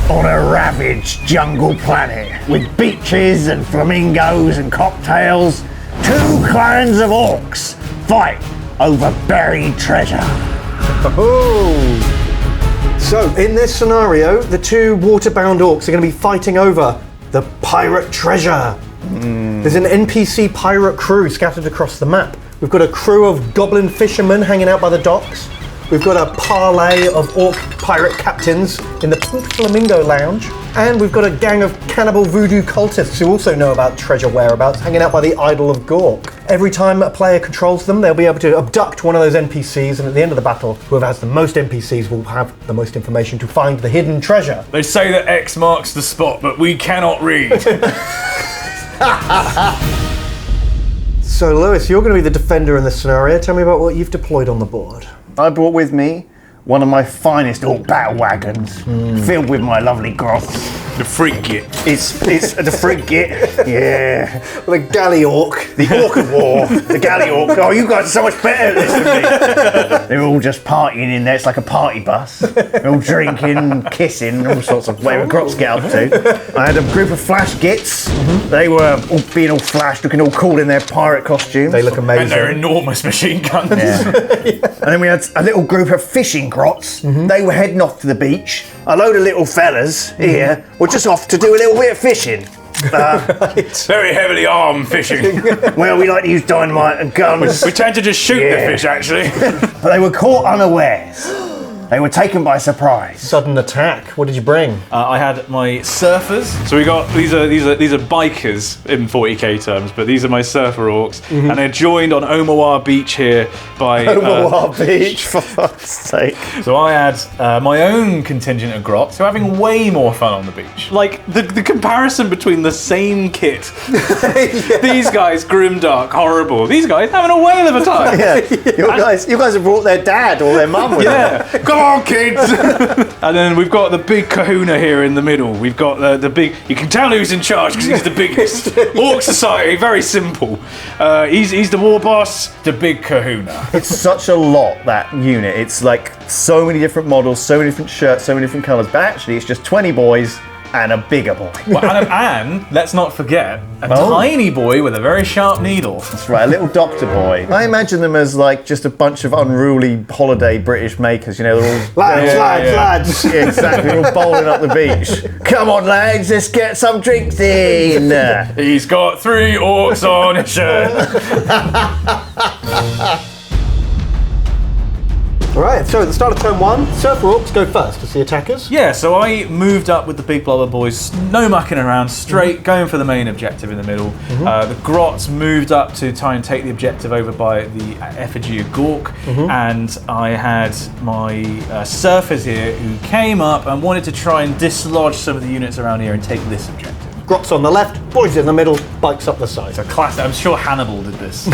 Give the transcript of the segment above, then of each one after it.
on a ravaged jungle planet with beaches and flamingos and cocktails. Two clans of orcs fight over buried treasure. So, in this scenario, the two waterbound orcs are going to be fighting over the pirate treasure. There's an NPC pirate crew scattered across the map. We've got a crew of goblin fishermen hanging out by the docks. We've got a parlay of orc pirate captains in the Pink Flamingo Lounge. And we've got a gang of cannibal voodoo cultists who also know about treasure whereabouts, hanging out by the Idol of Gork. Every time a player controls them, they'll be able to abduct one of those NPCs, and at the end of the battle, whoever has the most NPCs will have the most information to find the hidden treasure. They say that X marks the spot, but we cannot read. So, Lewis, you're going to be the defender in this scenario. Tell me about what you've deployed on the board. I brought with me one of my finest orc battle wagons, filled with my lovely groths. The frigate. It's the frigate, yeah. The galley orc. The orc of war, the galley orc. Oh, you guys are so much better at this than me. They're all just partying in there. It's like a party bus. They're all drinking, kissing, all sorts of whatever grots get up to. I had a group of flash gits. They were all being all flashed, looking all cool in their pirate costumes. They look amazing. And they're enormous machine guns. Yeah. And then we had a little group of fishing grots. They were heading off to the beach. A load of little fellas here were just off to do a little bit of fishing. Very heavily armed fishing. Well, we like to use dynamite and guns. We tend to just shoot the fish, actually. But they were caught unawares. They were taken by surprise. Sudden attack. What did you bring? I had my surfers. So we got these are bikers in 40k terms, but these are my surfer orcs, and they're joined on Omawar Beach here by Omawar Beach, for fuck's sake. So I had my own contingent of grots who are having way more fun on the beach. Like the comparison between the same kit. These guys grimdark, horrible. These guys having a whale of a time. Yeah, you guys have brought their dad or their mum with them. Come on, kids! And then we've got the big kahuna here in the middle. We've got the big... You can tell who's in charge because he's the biggest. Orc Society, very simple. He's the war boss, the big kahuna. It's such a lot, that unit. It's like so many different models, so many different shirts, so many different colours. But actually, it's just 20 boys and a bigger boy. Well, and let's not forget, a tiny boy with a very sharp needle. That's right, a little doctor boy. I imagine them as like just a bunch of unruly holiday British makers, you know, they're all... Lads. Yeah, exactly, they're all bowling up the beach. Come on, lads, let's get some drinks in. He's got 3 orcs on his shirt. Alright, so at the start of turn 1, surfer orcs go first as the attackers. Yeah, so I moved up with the big blobber boys, no mucking around, straight going for the main objective in the middle. The grots moved up to try and take the objective over by the effigy of Gork, and I had my surfers here who came up and wanted to try and dislodge some of the units around here and take this objective. Grots on the left, boys in the middle, bikes up the side. So classic, I'm sure Hannibal did this.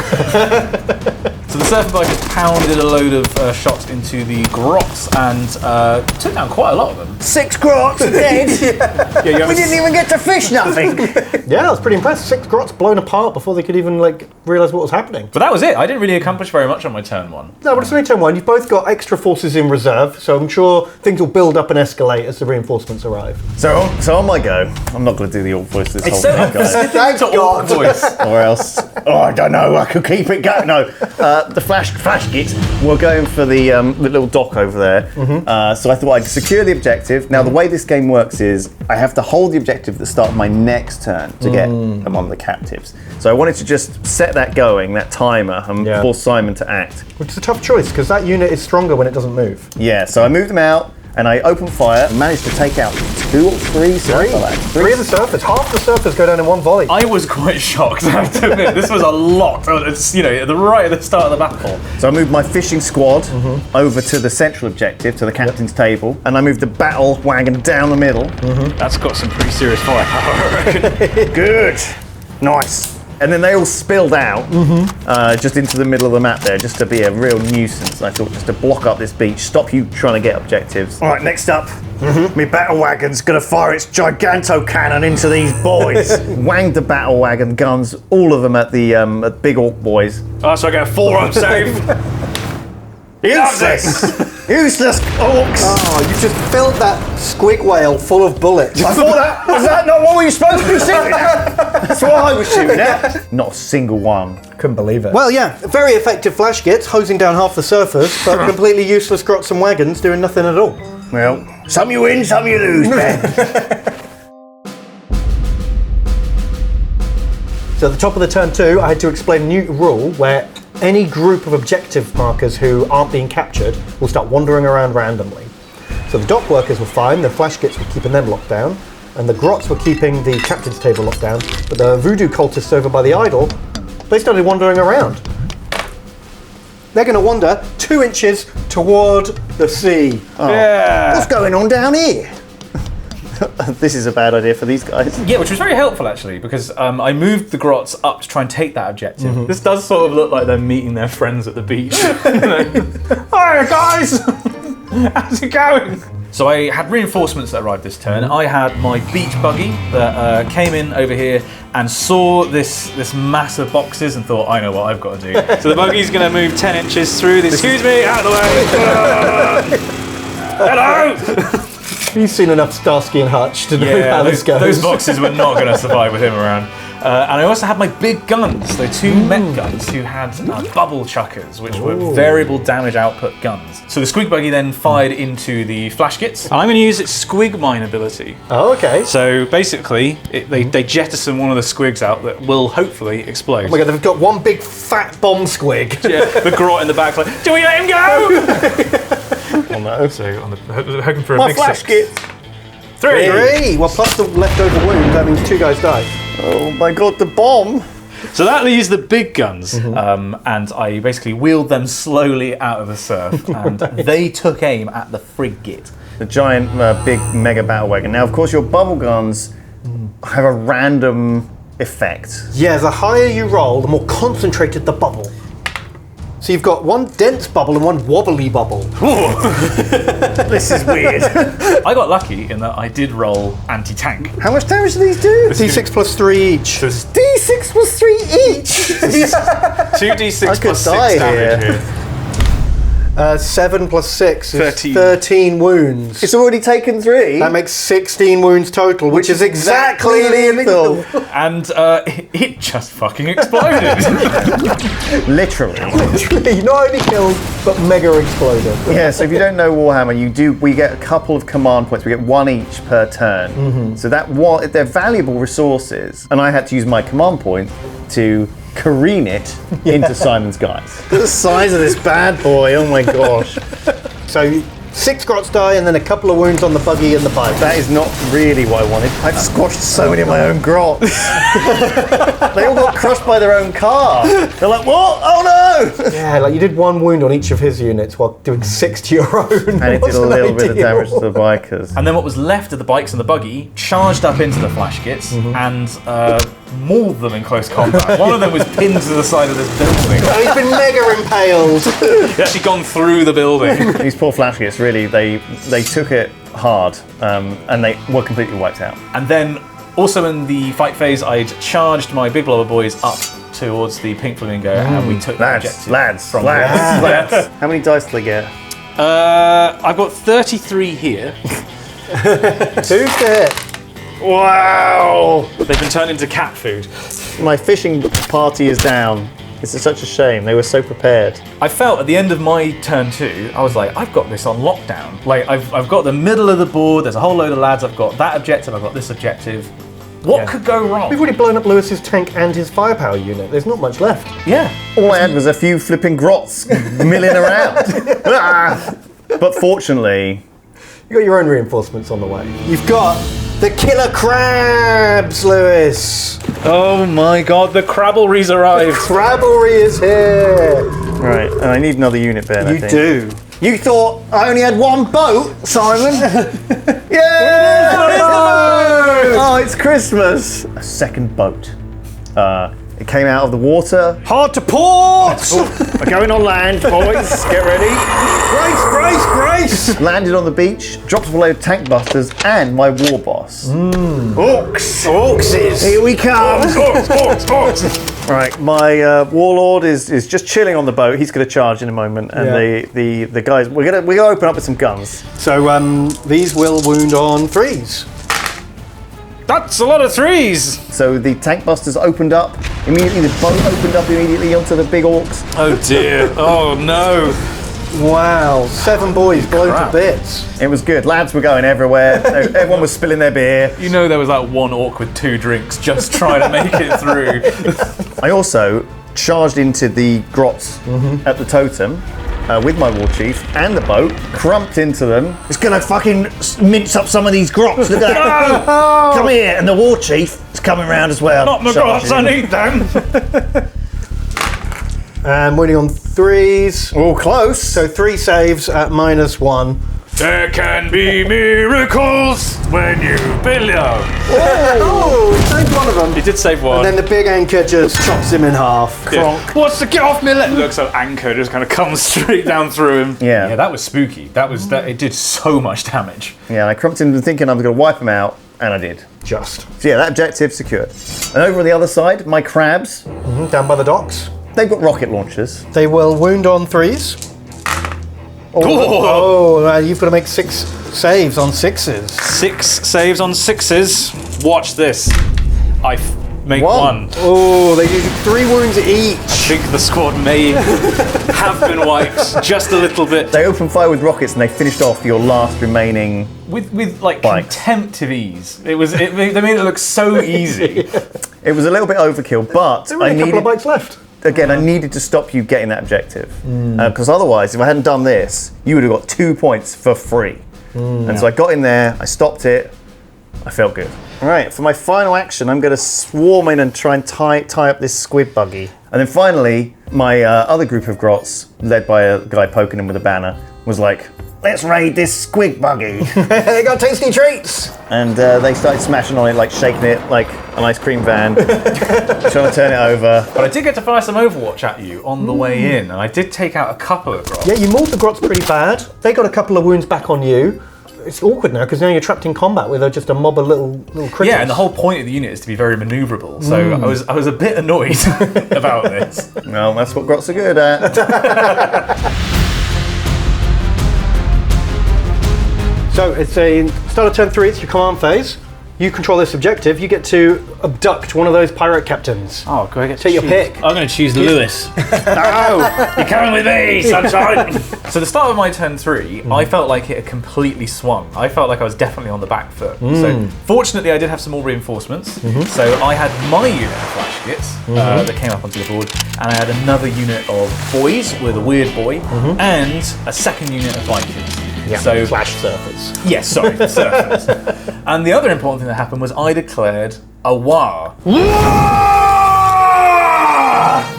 So the surfer bikers pounded a load of shots into the grots and took down quite a lot of them. 6 grots dead? We didn't even get to fish nothing. Yeah, I was pretty impressed. 6 grots blown apart before they could even realise what was happening. But that was it. I didn't really accomplish very much on my turn 1. No, but it's only turn 1. You've both got extra forces in reserve, so I'm sure things will build up and escalate as the reinforcements arrive. So on my go, I'm not going to do the orc voice this whole so time, guys. Thank Orc voice. Or else, I don't know, I could keep it going. No, the flash gits were going for the little dock over there. So I thought I'd secure the objective. Now the way this game works is I have to hold the objective at the start of my next turn to get one of the captives. So I wanted to just set that going, that timer, and force Simon to act. Which is a tough choice, because that unit is stronger when it doesn't move. Yeah, so I moved them out, and I opened fire and managed to take out 2 or 3 surfer lads. 3 of the surfers. Half the surfers go down in one volley. I was quite shocked, I have to admit. This was a lot. It's, right at the start of the battle. So I moved my fishing squad over to the central objective, to the captain's table, and I moved the battle wagon down the middle. That's got some pretty serious firepower, I reckon. Good. Nice. And then they all spilled out just into the middle of the map there, just to be a real nuisance. I thought, just to block up this beach, stop you trying to get objectives. All right, next up, my battle wagon's gonna fire its giganto cannon into these boys. Wanged the battle wagon guns, all of them at the big orc boys. Oh, so I get a 4-up save. Useless. Useless orcs! Oh, you just filled that squig whale full of bullets. I thought was that not what we were supposed to be shooting at? That's what I was shooting at. Not a single one. Couldn't believe it. Well, yeah, very effective flash gits, hosing down half the surface, but completely useless grots and wagons doing nothing at all. Well, some you win, some you lose, Ben. So at the top of the turn 2, I had to explain a new rule where any group of objective markers who aren't being captured will start wandering around randomly. So the dock workers were fine, the flash gits were keeping them locked down, and the grots were keeping the captain's table locked down, but the voodoo cultists over by the idol, they started wandering around. They're going to wander 2 inches toward the sea. Oh. Yeah. What's going on down here? This is a bad idea for these guys. Yeah, which was very helpful actually, because I moved the grots up to try and take that objective. This does sort of look like they're meeting their friends at the beach. Hiya guys! How's it going? So I had reinforcements that arrived this turn. I had my beach buggy that came in over here and saw this mass of boxes and thought, I know what I've got to do. So the buggy's going to move 10 inches through. Excuse me, out of the way! Hello! You've seen enough Starsky and Hutch to know how this goes. Those boxes were not going to survive with him around. And I also had my big guns, the 2 Met guns who had bubble chuckers, which were variable damage output guns. So the squig buggy then fired into the flash kits. I'm going to use its squig mine ability. Oh, okay. So basically, they jettison one of the squigs out that will hopefully explode. Oh my god, they've got one big fat bomb squig. Yeah, the grot in the back like, do we let him go? Oh no. So hoping for a big flash 6. kit. 3! Well, plus the leftover wound, that means 2 guys died. Oh my god, the bomb. So that leaves the big guns, and I basically wheeled them slowly out of the surf, and they took aim at the frigate. The giant, big mega battle wagon. Now, of course, your bubble guns have a random effect. Yeah, the higher you roll, the more concentrated the bubble. So you've got one dense bubble and one wobbly bubble. This is weird. I got lucky in that I did roll anti-tank. How much damage do these do? D6 plus 3 each. So it's D6 plus 3 each. 2d6 I could plus 6 die damage here. here. 7 plus 6 is 13. 13 wounds. It's already taken 3. That makes 16 wounds total, which is exactly lethal. And it just fucking exploded. Literally. Literally, not only killed, but mega exploded. Yeah, so if you don't know Warhammer, we get a couple of command points. We get 1 each per turn. So they're valuable resources, and I had to use my command point to careen it into Simon's guys. The size of this bad boy, oh my gosh. So 6 grots die and then a couple of wounds on the buggy and the bike. That is not really what I wanted. I've squashed so many of my own grots. They all got crushed by their own car. They're like, what? Oh no! Yeah, like you did 1 wound on each of his units while doing 6 to your own. And it did a little bit of damage to the bikers. And then what was left of the bikes and the buggy charged up into the flash kits and mauled them in close combat. One of them was pinned to the side of this building. Oh, he's been mega impaled. He'd actually gone through the building. These poor flash kits, really, they took it hard, and they were completely wiped out. And then also in the fight phase, I'd charged my big blubber boys up towards the pink flamingo, and we took the objective. Lads. How many dice do they get? I've got 33 here. 2 to hit. Wow! They've been turned into cat food. My fishing party is down. It's such a shame. They were so prepared. I felt at the end of my turn 2, I was like, I've got this on lockdown. Like, I've got the middle of the board, there's a whole load of lads, I've got that objective, I've got this objective. What could go wrong? We've already blown up Lewis's tank and his firepower unit. There's not much left. Yeah. All I had was a few flipping grots milling around. But fortunately... You got your own reinforcements on the way. You've got the killer crabs, Lewis. Oh my god, the crabbleries arrived. Crabblery is here. Right, and I need another unit, Ben, I think. do. You thought I only had 1 boat, Simon? Yeah! Oh, it's Christmas. A second boat. It came out of the water. Hard to port. We're going on land, boys. Get ready. Grace. Landed on the beach, dropped a load of tank busters and my war boss. Orcs. Orkses. Here we come. Orcs. Right, my warlord is just chilling on the boat. He's going to charge in a moment, and the guys we're gonna open up with some guns. So these will wound on 3s. That's a lot of 3s. So the tank busters opened up immediately. The boat opened up immediately onto the big orcs. Oh dear. Oh no. Wow, 7 boys blown to bits. It was good. Lads were going everywhere. Everyone was spilling their beer. You know there was like one orc with 2 drinks just trying to make it through. I also charged into the grots at the totem with my war chief and the boat, crumped into them. It's gonna fucking mince up some of these grots. Look at that. Come here, and the war chief is coming round as well. Not my grots, I need them. And wounding on 3s. Oh, close. So 3 saves at -1. There can be miracles when you build. Oh, saved one of them. He did save one. And then the big anchor just chops him in half. Cronk. What's the get off me? Looks like anchor just kind of comes straight down through him. Yeah. Yeah, that was spooky. That was that. It did so much damage. Yeah, I crumped him thinking I was going to wipe him out, and I did. Just. So yeah, that objective secured. And over on the other side, my crabs, Down by the docks. they've got rocket launchers. They will wound on 3s. You've got to make 6 saves on 6s. 6 saves on 6s. Watch this. I make one. Oh, they do 3 wounds each. I think the squad may have been wiped just a little bit. They opened fire with rockets and they finished off your last remaining. With like Bikes. contempt of ease. They made it look so easy. It was a little bit overkill, but There were a couple of bikes left. Again, I needed to stop you getting that objective. Because otherwise, if I hadn't done this, you would have got 2 points for free. And so I got in there, I stopped it, I felt good. All right, for my final action, I'm going to swarm in and try and tie up this squid buggy. And then finally, my other group of grots, led by a guy poking him with a banner, was like, let's raid this squid buggy. They got tasty treats. And they started smashing on it, like shaking it like an ice cream van, trying to turn it over. But I did get to fire some Overwatch at you on the way in, and I did take out a couple of grots. Yeah, you mauled the grots pretty bad. They got a couple of wounds back on you. It's awkward now because now you're trapped in combat with just a mob of little critters. Yeah, and the whole point of the unit is to be very manoeuvrable. So I was a bit annoyed about this. Well, that's what grots are good at. So it's a start of turn 3, it's your command phase. You control this objective, you get to abduct one of those pirate captains. Oh, go get Take your pick. I'm going to choose Lewis. No, you're coming with me, sunshine. So the start of my turn 3, I felt like it had completely swung. I felt like I was definitely on the back foot. So fortunately, I did have some more reinforcements. So I had my unit of flash kits that came up onto the board, and I had another unit of boys with a weird boy, and a second unit of Vikings. Yeah, so flash surfers. Yes, sorry, surfers. And the other important thing that happened was I declared a war.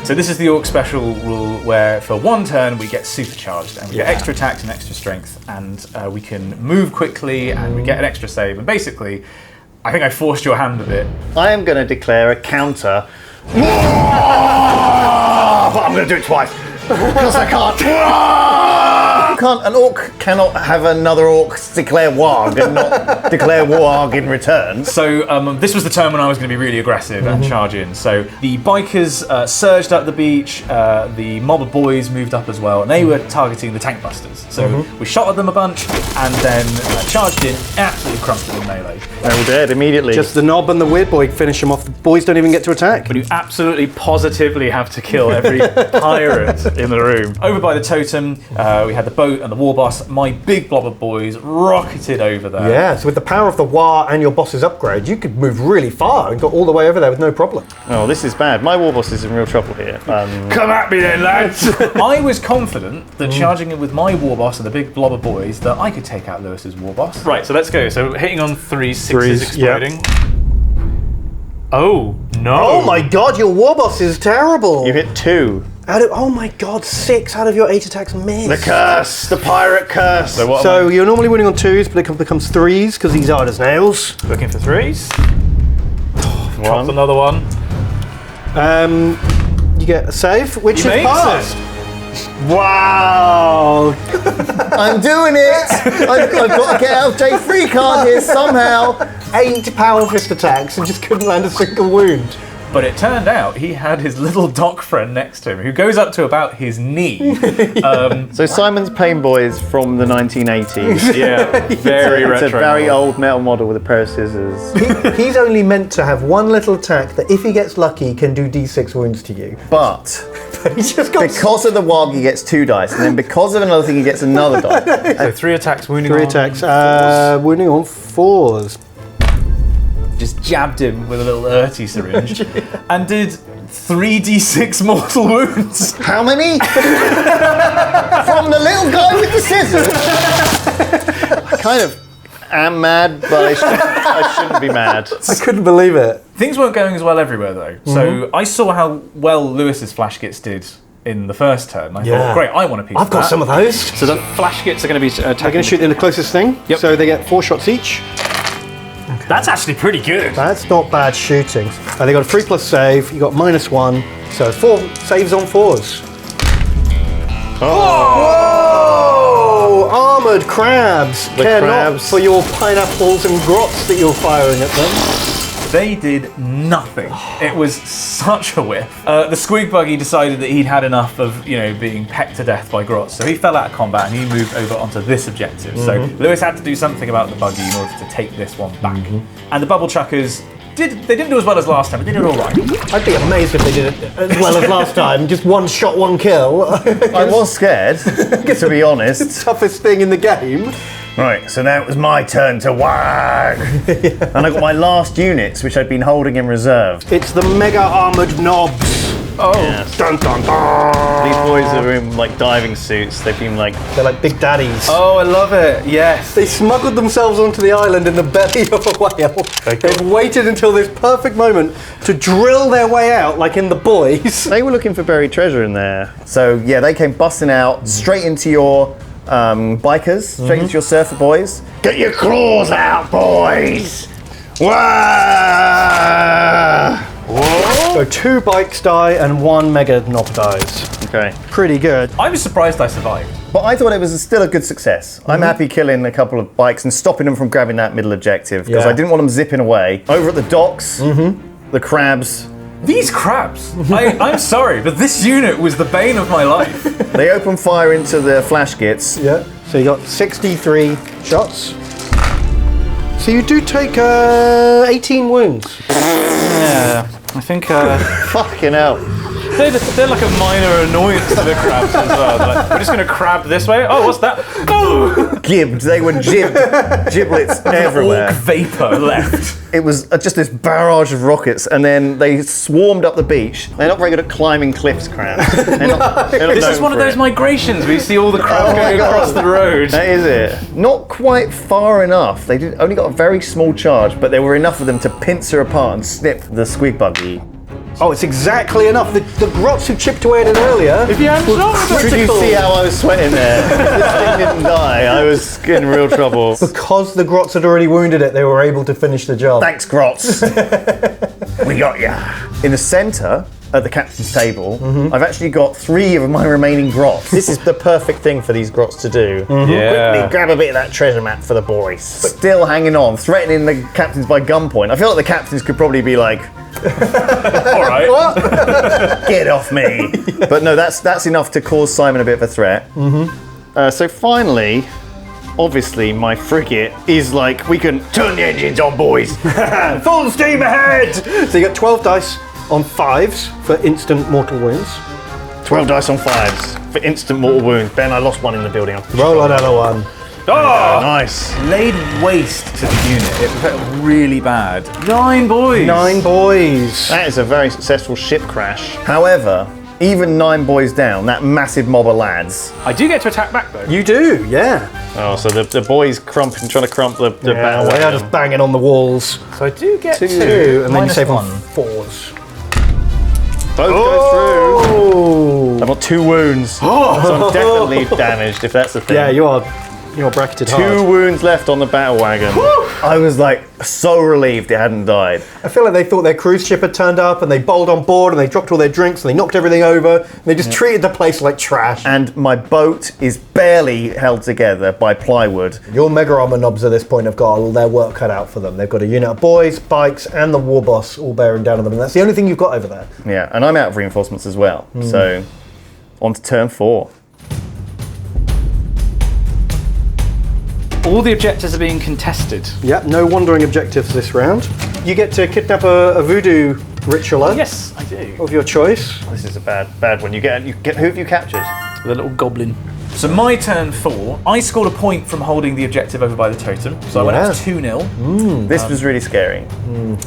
So this is the Orc special rule where for 1 turn we get supercharged and we get extra attacks and extra strength, and we can move quickly and we get an extra save. And basically, I think I forced your hand a bit. I am going to declare a counter. But I'm going to do it twice. Because I can't. An orc cannot have another orc declare warg and not declare warg in return. So this was the turn when I was going to be really aggressive and charge in. So the bikers surged up the beach, the mob of boys moved up as well, and they were targeting the tank busters. So we shot at them a bunch and then charged in, absolutely crumped them in melee. They're all dead immediately. Just the knob and the weird boy finish them off. The boys don't even get to attack. But you absolutely positively have to kill every pirate in the room. Over by the totem, we had the boat and the war boss. My big blob of boys rocketed over there. Yeah, so with the power of the war and your boss's upgrade, you could move really far and got all the way over there with no problem. Oh, this is bad. My war boss is in real trouble here. Come at me then, lads! I was confident that charging in with my war boss and the big blob of boys that I could take out Lewis's war boss. Right, so let's go. So hitting on 3, 6s exploding. Oh, no. Oh my god, your war boss is terrible. You hit 2. Oh my god, 6 out of your 8 attacks missed. The curse! The pirate curse! So you're normally winning on 2s, but it becomes 3s because these are hard as nails. Looking for 3s. Dropped another one. You get a save, which You is makes passed. it. Wow! I'm doing it! I've got to get out of J3 card here somehow. 8 power fist attacks and just couldn't land a single wound. But it turned out he had his little dock friend next to him who goes up to about his knee. So Simon's Pain Boys from the 1980s. Yeah, very retro. It's a very old metal model with a pair of scissors. He's only meant to have one little attack that, if he gets lucky, can do d6 wounds to you. But He's just got because of the wog, he gets 2 dice, and then because of another thing, he gets another die. So 3 attacks, wounding 3 on attacks. 4s. Wounding on 4s. Just jabbed him with a little Urty syringe and did 3d6 mortal wounds. How many? From the little guy with the scissors? I kind of am mad, but I shouldn't be mad. I couldn't believe it. Things weren't going as well everywhere though. So I saw how well Lewis's flash kits did in the first turn. I thought, great, I want a piece I've of got that. some of those. So the flash kits are going to be They're attacking. going to shoot in the closest thing. Yep. So they get 4 shots each. That's actually pretty good. That's not bad shooting. They got a 3+ save. You got -1. So 4 saves on 4s. Oh! Armored crabs. Care crabs. not for your pineapples and grots that you're firing at them. They did nothing. It was such a whiff. The squig buggy decided that he'd had enough of, being pecked to death by grots, so he fell out of combat and he moved over onto this objective. So Lewis had to do something about the buggy in order to take this one back. And the bubble chuckers didn't do as well as last time, but they did all right. I'd be amazed if they did it as well as last time. Just 1 shot, 1 kill. I was scared, to be honest. Toughest thing in the game. Right, so now it was my turn to wag. And I got my last units, which I'd been holding in reserve. It's the mega armored knobs. Oh, Dun dun dun. These boys are in like diving suits. They've been like, They're like big daddies. I love it. Yes. They smuggled themselves onto the island in the belly of a whale. They've waited until this perfect moment to drill their way out, like in The Boys. they were looking for buried treasure in there. So yeah, they came busting out straight into your bikers, straight into your surfer boys. Get your claws out, boys! Wah! So 2 bikes die and 1 mega knob dies. Okay. Pretty good. I was surprised I survived. But I thought it was still a good success. I'm happy killing a couple of bikes and stopping them from grabbing that middle objective because Yeah. I didn't want them zipping away. Over at the docks, the crabs, These crabs. I'm sorry, but this unit was the bane of my life. they open fire into the flash kits. Yeah. So you got 63 shots. So you do take 18 wounds. Yeah, I think Fucking hell. they're like a minor annoyance to the crabs as well. They're like, we're just going to crab this way. Oh, what's that? Oh! Gibbed. They were gibbed. Giblets everywhere. Orc vapor left. It was just this barrage of rockets, and then they swarmed up the beach. They're not very good at climbing cliffs, crabs. They're not This is known one of for those it. migrations where you see all the crabs Oh my going God. across the road. That is it. Not quite far enough. They only got a very small charge, but there were enough of them to pincer apart and snip the squig buggy. Oh, it's exactly enough. The grots who chipped away at it earlier. If you hadn't shot them. Could you see how I was sweating there? This thing didn't die. I was in real trouble. Because the grots had already wounded it, they were able to finish the job. Thanks, Grots. We got ya. In the centre, at the captain's table, I've actually got 3 of my remaining grots. This is the perfect thing for these grots to do. Yeah. Quickly grab a bit of that treasure map for the boys. Still hanging on, threatening the captains by gunpoint. I feel like the captains could probably be like, All right. get off me. But no, that's enough to cause Simon a bit of a threat. So finally, obviously my frigate is like, we can turn the engines on, boys. Full steam ahead! So you got 12 dice on 5s for instant mortal wounds. 12 dice on 5s for instant mortal wounds. Ben, I lost one in the building. Roll another one. Oh! Nice. Laid waste to the unit. It felt really bad. 9 boys. 9 boys. That is a very successful ship crash. However, even 9 boys down, that massive mob of lads. I do get to attack back though. You do, yeah. Oh, so the boys trying to crump the Yeah, battle they are wagon. just banging on the walls. So I do get 2, 2, and then you save on -1. 4s. Both go through. Oh! I've got 2 wounds. So I'm definitely damaged, if that's the thing. Yeah, you're bracketed 2 hard. wounds left on the battle wagon. I was like so relieved it hadn't died. I feel like they thought their cruise ship had turned up and they bowled on board and they dropped all their drinks and they knocked everything over and they just treated the place like trash. And my boat is barely held together by plywood. Your Mega Armor knobs at this point have got all their work cut out for them. They've got a unit of boys, bikes, and the war boss all bearing down on them, and that's the only thing you've got over there. Yeah, and I'm out of reinforcements as well. So, on to turn 4. All the objectives are being contested. Yep, no wandering objectives this round. You get to kidnap a voodoo ritualer. Yes, I do. Of your choice. This is a bad one. You get who have you captured? The little goblin. So my turn 4, I scored a point from holding the objective over by the totem. So I went up to 2-0. This was really scary.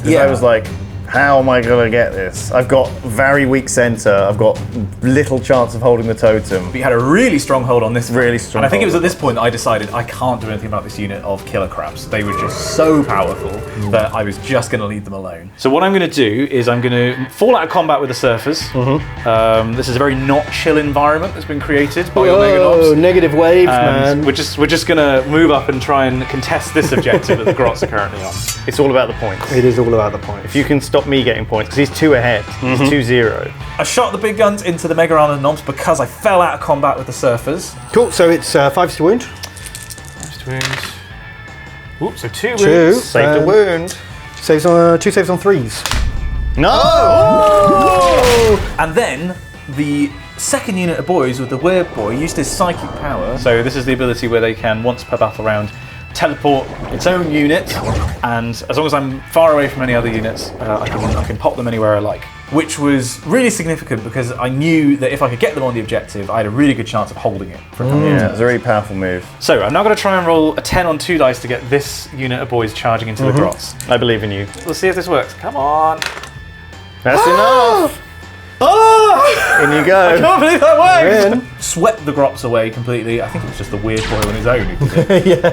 I was like, how am I going to get this? I've got very weak center. I've got little chance of holding the totem. But you had a really strong hold on this. Really strong And I think it was hold. at this point that I decided I can't do anything about this unit of killer crabs. They were just so powerful that I was just going to leave them alone. So what I'm going to do is I'm going to fall out of combat with the surfers. This is a very not chill environment that's been created by your Mega Oh, Knobs. negative waves, And man. we're just going to move up and try and contest this objective that the Grots are currently on. It's all about the points. It is all about the points. If you can stop me getting points, because he's 2 ahead. He's 2-0. I shot the big guns into the Mega Armor Knobs because I fell out of combat with the surfers. Cool, so it's 5 to wound. Oops, so 2 Two. wounds. Saved a wound. Saves on 2 saves on 3s. No! And then the second unit of boys with the weird boy used his psychic power. So this is the ability where they can, once per battle round, teleport its own unit, and as long as I'm far away from any other units, I can pop them anywhere I like. Which was really significant because I knew that if I could get them on the objective, I had a really good chance of holding it for a couple of Yeah, turns. it's a really powerful move. So I'm now going to try and roll a 10 on 2 dice to get this unit of boys charging into the Grots. I believe in you. Let's see if this works. Come on. That's enough! Oh! In you go. I can't believe that worked! In. Swept the Grots away completely. I think it was just the weird boy on his own who did it.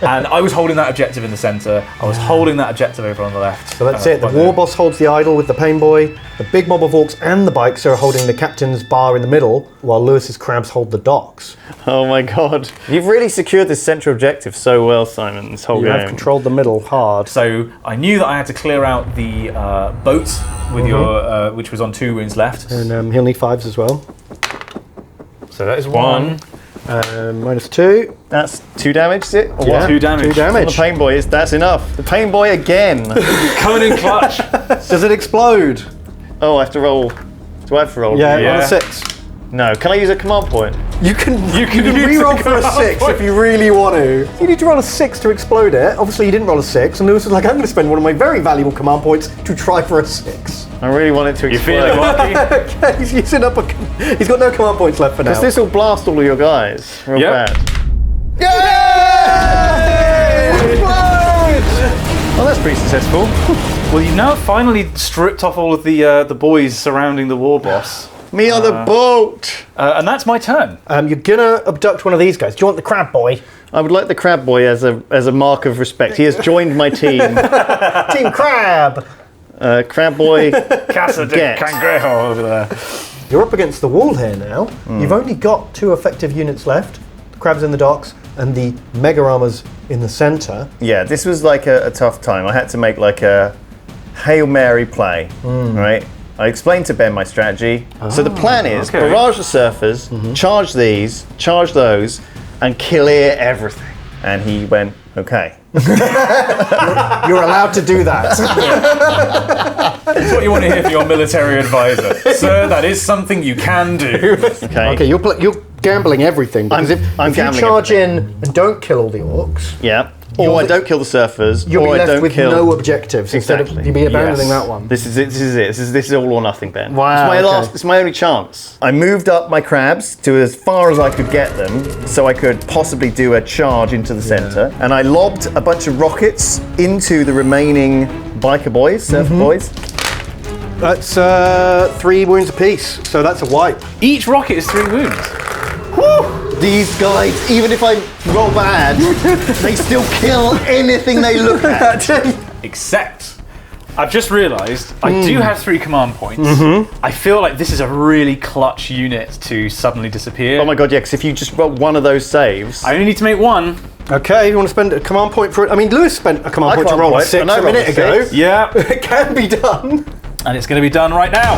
And I was holding that objective in the centre. I was holding that objective over on the left. So that's it. The by war boss holds the idol with the pain boy. The big mob of orcs and the bikes are holding the captain's bar in the middle, while Lewis's crabs hold the docks. Oh my god. You've really secured this central objective so well, Simon, this whole You game. have controlled the middle hard. So I knew that I had to clear out the boat with your, which was on 2 wounds left. And he'll need 5s as well. So that is 1. -2. That's 2 damage, is it? Or Yeah, what? 2 damage. 2 damage. The pain boy is, that's enough. The pain boy again. Coming in clutch. Does it explode? Oh, I have to roll. Do I have to roll? Yeah, Yeah. on a 6. No, can I use a command point? You can use re-roll the for a command 6 point. if you really want to. You need to roll a 6 to explode it. Obviously, you didn't roll a 6, and Lewis was like, I'm going to spend one of my very valuable command points to try for a 6. I really want it to You explode. feeling lucky? Okay, he's using up he's got no command points left for now. Because this will blast all of your guys. Real Yep. bad. Yay! Well, that's pretty successful. Well, you've now finally stripped off all of the boys surrounding the war boss. Me on the boat. And that's my turn. You're gonna abduct one of these guys. Do you want the crab boy? I would like the crab boy as a mark of respect. He has joined my team. Team Crab! Crab boy. Casa de Get. Cangrejo over there. You're up against the wall here now. You've only got 2 effective units left. The crabs in the docks and the mega armors in the centre. Yeah, this was like a tough time. I had to make like a Hail Mary play, right? I explained to Ben my strategy. So the plan is okay. barrage the surfers, charge these, charge those, and clear everything. And he went, okay. You're allowed to do that. That's what you want to hear from your military advisor. Sir, that is something you can do. Okay. Okay, you're gambling everything. Because I'm if you gambling charge in and don't kill all the orcs, Yeah. You'll Or I be- don't kill the surfers, you'll or be I left don't with kill. no objectives. Instead of Exactly. you'll be abandoning Yes. that one. This is it. This is all or nothing, Ben. Wow, It's my okay. It's my only chance. I moved up my crabs to as far as I could get them, so I could possibly do a charge into the centre. And I lobbed a bunch of rockets into the remaining biker boys, surfer boys. That's 3 wounds apiece, so that's a wipe. Each rocket is 3 wounds. These guys, even if I roll bad, they still kill anything they look at. Except I've just realised I do have 3 command points. I feel like this is a really clutch unit to suddenly disappear. Oh my god, yeah, because if you just roll one of those saves... I only need to make 1. Okay, you want to spend a command point for it? I mean, Lewis spent a command point to roll a 6 a minute ago. Yeah. It can be done. And it's going to be done right now.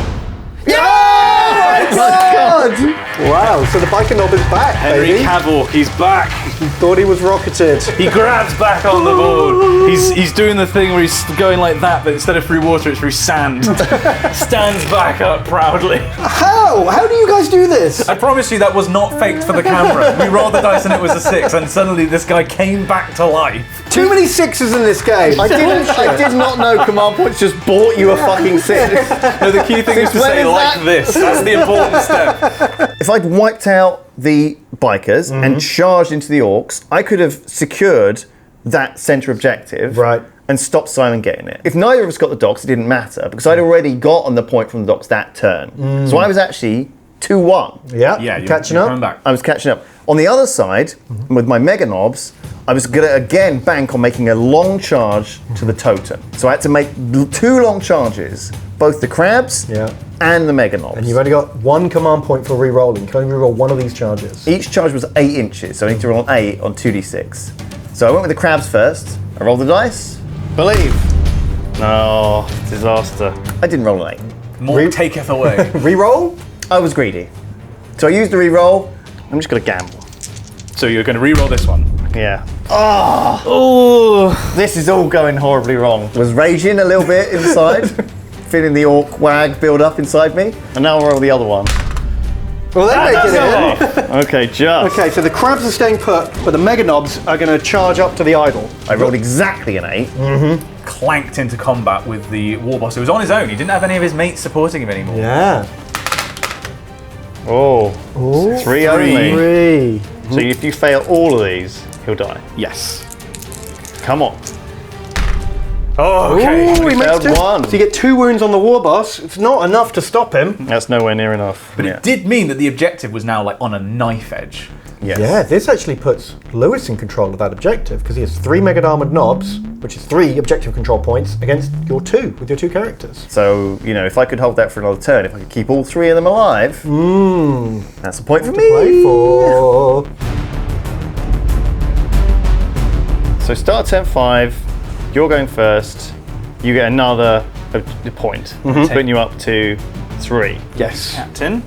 Yeah! Oh my god! Wow, so the biker knob is back, Henry baby. Cavill, he's back. He thought he was rocketed. He grabs back on the board. He's doing the thing where he's going like that, but instead of through water, it's through sand. Stands back up proudly. How? How do you guys do this? I promise you that was not faked for the camera. We rolled the dice and it was a 6, and suddenly this guy came back to life. Too many 6s in this game. I did not know command points just bought you a fucking 6. No, the key thing is to when say is like that? this. That's the important step. If I'd wiped out the bikers and charged into the orcs, I could have secured that centre objective Right. and stopped Simon getting it. If neither of us got the docks, it didn't matter because I'd already gotten the point from the docks that turn. So I was actually 2-1. Yeah, Yeah, catching you're up. coming back. I was catching up. On the other side, with my mega knobs, I was going to again bank on making a long charge to the totem. So I had to make 2 long charges, both the crabs Yeah. and the mega knobs. And you've only got 1 command point for re-rolling. You can only re-roll 1 of these charges. Each charge was 8 inches, so I need to roll an 8 on 2d6. So I went with the crabs first. I rolled the dice. Believe. No, disaster. I didn't roll an 8. More taketh away. Re-roll? I was greedy. So I used the re-roll. I'm just going to gamble. So you're going to re-roll this one. Yeah. Oh, this is all going horribly wrong. Was raging a little bit inside, feeling the orc wag build up inside me, and now I'll roll the other one. Well, they're making it in. Okay, just. Okay, so the crabs are staying put, but the mega knobs are going to charge up to the idol. I rolled exactly an 8. Clanked into combat with the war boss who was on his own. He didn't have any of his mates supporting him anymore. Yeah. Oh, 3 only. 3. So if you fail all of these, he'll die. Yes. Come on. Oh, okay. Ooh, he makes failed 2. 1. So you get 2 wounds on the war boss. It's not enough to stop him. That's nowhere near enough. But it did mean that the objective was now like on a knife edge. Yes. Yeah, this actually puts Lewis in control of that objective because he has 3 mega armored knobs, which is 3 objective control points against your 2 with your 2 characters. So, you know, if I could hold that for another turn, if I could keep all 3 of them alive, that's a point for me. Play for. So start turn 5, you're going first, you get another point, putting you up to 3. Yes. Captain,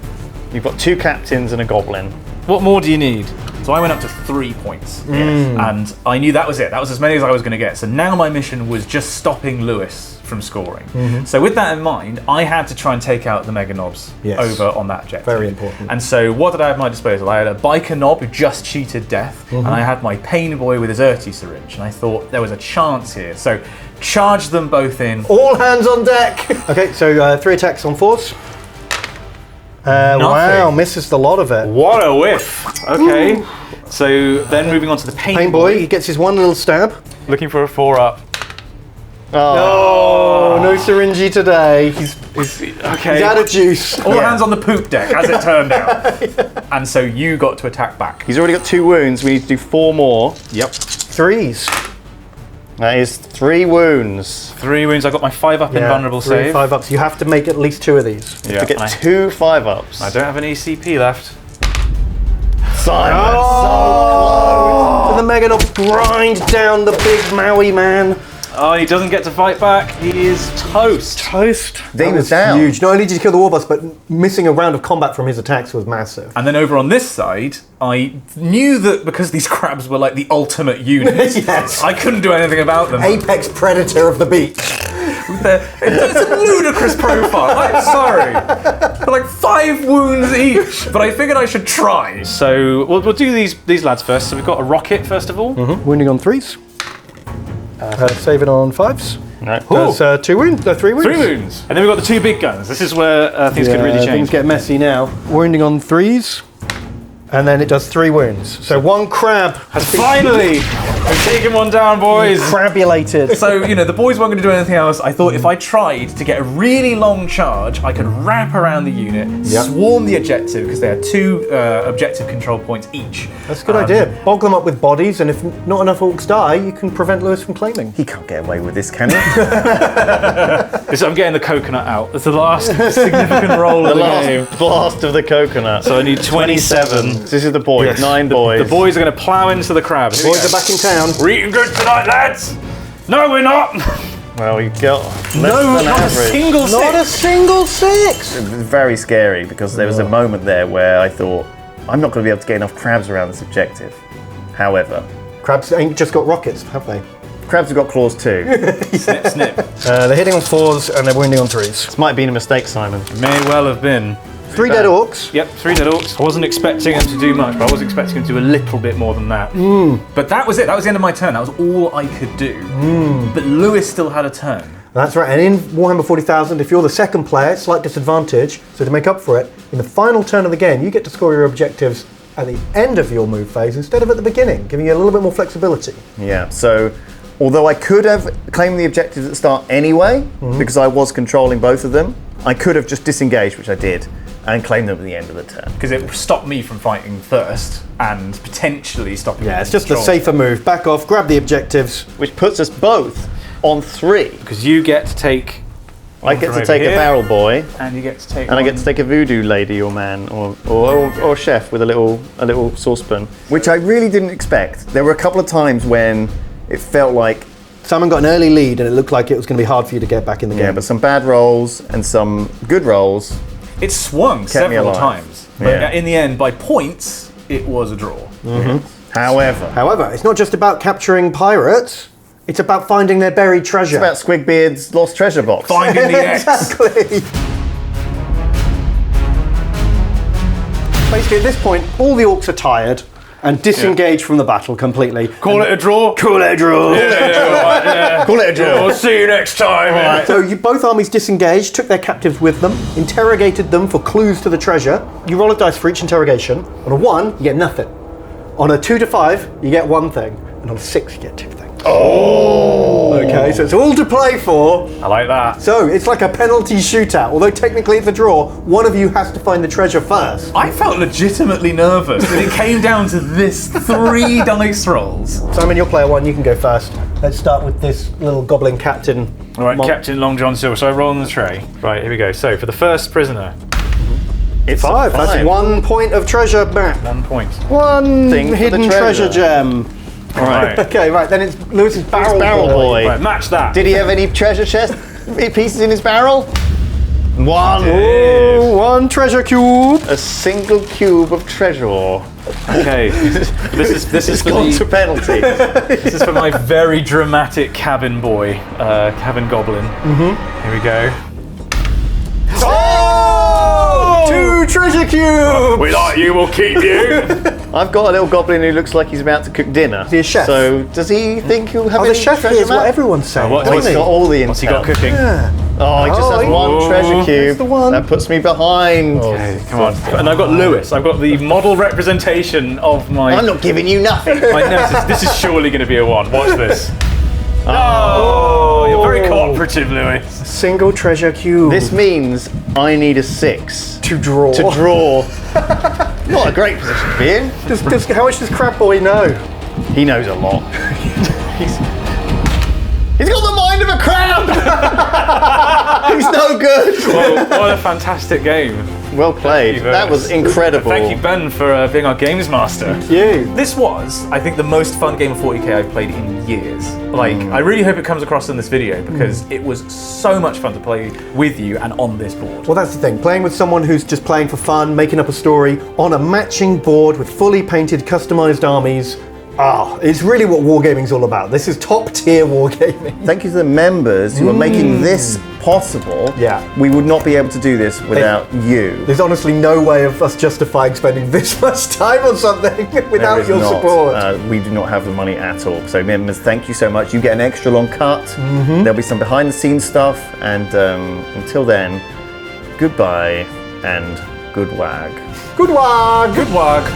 You've got 2 captains and a goblin. what more do you need? So I went up to 3 points. And I knew that was it. That was as many as I was going to get. So now my mission was just stopping Lewis from scoring. So with that in mind, I had to try and take out the mega knobs over on that objective. Very important. And so what did I have at my disposal? I had a biker knob who just cheated death, and I had my pain boy with his Urti syringe, and I thought there was a chance here. So charge them both in. All hands on deck. Okay, so 3 attacks on 4s. Wow, misses the lot of it. What a whiff! Okay, so then moving on to the pain Boy, he gets his 1 little stab. looking for a 4-up. Oh, no syringy today. He's Okay. out of juice. All hands on the poop deck, as it turned out. And so you got to attack back. He's already got 2 wounds, we need to do 4 more. Yep. 3s. That is 3 wounds. 3 wounds. I got my 5-up in vulnerable 3 save. 5-ups. You have to make at least 2 of these. Yeah. To get and 2 5-ups. I don't have any CP left. Simon, So the mega knobs grind down the big Maui man. Oh, he doesn't get to fight back. He is toast. Toast. Dean was down. Huge. Not only did you kill the war boss, but missing a round of combat from his attacks was massive. And then over on this side, I knew that because these crabs were like the ultimate unit, Yes. I couldn't do anything about them. Apex predator of the beach. It's a ludicrous profile. I'm sorry. They're like 5 wounds each, but I figured I should try. So we'll do these lads first. So we've got a rocket first of all. Wounding on 3s. Saving on 5s. No. That's 2 wounds. 3 wounds. 3 wounds. And then we've got the 2 big guns. This is where things could really change. Things get messy now. Wounding on 3s. And then it does 3 wounds. So 1 crab has Finally! We've taken one down, boys. Crabulated. So, the boys weren't going to do anything else. I thought if I tried to get a really long charge, I could wrap around the unit, swarm the objective, because they had 2 objective control points each. That's a good idea. Bog them up with bodies, and if not enough orcs die, you can prevent Lewis from claiming. He can't get away with this, can he? I'm getting the coconut out. It's the last significant roll of the game. Blast of the coconut. So I need 27. This is the boys, Yes. 9 boys. The boys are going to plough into the crabs. Boys are back in town. We're eating good tonight, lads. No, we're not. Well, we got less than Not a average. single Not a single 6! It was very scary because there was a moment there where I thought, I'm not going to be able to get enough crabs around this objective. However, Crabs ain't just got rockets, have they? crabs have got claws too. Snip, snip. They're hitting on 4s and they're wounding on 3s. This might have been a mistake, Simon. May well have been. 3 dead orcs. Yep, 3 dead orcs. I wasn't expecting them to do much, but I was expecting them to do a little bit more than that. But that was it. That was the end of my turn. That was all I could do. But Lewis still had a turn. That's right, and in Warhammer 40,000, if you're the second player, slight disadvantage, so to make up for it, in the final turn of the game, you get to score your objectives at the end of your move phase instead of at the beginning, giving you a little bit more flexibility. Yeah, so although I could have claimed the objectives at the start anyway, because I was controlling both of them, I could have just disengaged, which I did, and claimed them at the end of the turn. Because it stopped me from fighting first and potentially stopping Yeah, me it's from just the control. safer move. Back off, grab the objectives. Which puts us both on 3. Because you get to take... I get from to over take here, a barrel boy, and you get to take and I get to take a voodoo lady or man or chef with a little saucepan, which I really didn't expect. There were a couple of times when it felt like Simon got an early lead and it looked like it was going to be hard for you to get back in the game. but some bad rolls and some good rolls. It swung me several alive. times. But Yeah. in the end, by points, it was a draw. However, it's not just about capturing pirates, it's about finding their buried treasure. It's about Squigbeard's lost treasure box. Finding the X. Exactly. Basically, at this point, all the orcs are tired and disengage from the battle completely. Call it a draw. Call it a draw. Call it a draw. We'll see you next time. So both armies disengaged, took their captives with them, interrogated them for clues to the treasure. You roll a dice for each interrogation. On a 1, you get nothing. On a 2 to 5, you get 1 thing. And on a 6, you get 2 things. Oh! Okay, so it's all to play for. I like that. So it's like a penalty shootout. Although technically it's a draw, one of you has to find the treasure first. I felt legitimately nervous when it came down to this 3 dice rolls. Simon, you're player 1, you can go first. Let's start with this little goblin captain. All right, Captain Long John Silver. So I roll on the tray. Right, here we go. So for the first prisoner, It's 5. That's 1 point of treasure back. 1 point. 1 Thing for the hidden treasure. treasure gem. All right. Okay, right, then it's Lewis's barrel, barrel boy. Right, match that. Did he have any treasure chest pieces in his barrel? 1. Oh, 1 treasure cube. A single cube of treasure. Okay. This is for Gone to the, penalty. this is for my very dramatic cabin boy, cabin goblin. Here we go. Oh! 2 treasure cubes. We like you, we'll keep you. I've got a little goblin who looks like he's about to cook dinner. Is he a chef? So does he think he'll have Oh, any the chef treasure here is what map? everyone's saying. what- Oh, doesn't he's got all the intel. What's he got cooking? Oh, he just Oh, has he- 1 treasure cube. the one. That puts me behind. Okay, come on. And I've got Lewis. I've got the model representation of my... I'm not giving you nothing. My nemesis. This is surely going to be a 1. Watch this. Oh, you're very cooperative, Lewis. Single treasure cube. This means I need a 6 to draw. to draw. Not a great position to be in. How much does Crab Boy know? He knows a lot. He's got the mind of a crab! He's no good! Well, what a fantastic game. Well played. That was incredible. Thank you, Ben, for being our games master. You. This was, I think, the most fun game of 40k I've played in years. Like, I really hope it comes across in this video because it was so much fun to play with you and on this board. Well, that's the thing. Playing with someone who's just playing for fun, making up a story on a matching board with fully painted, customized armies. It's really what wargaming's all about. This is top tier wargaming. Thank you to the members who are making this possible. Yeah. We would not be able to do this without you. There's honestly no way of us justifying spending this much time on something There without is your not. support. We do not have the money at all. So members, thank you so much. You get an extra long cut. There'll be some behind the scenes stuff. And until then, goodbye and good wag. Good one. Good work.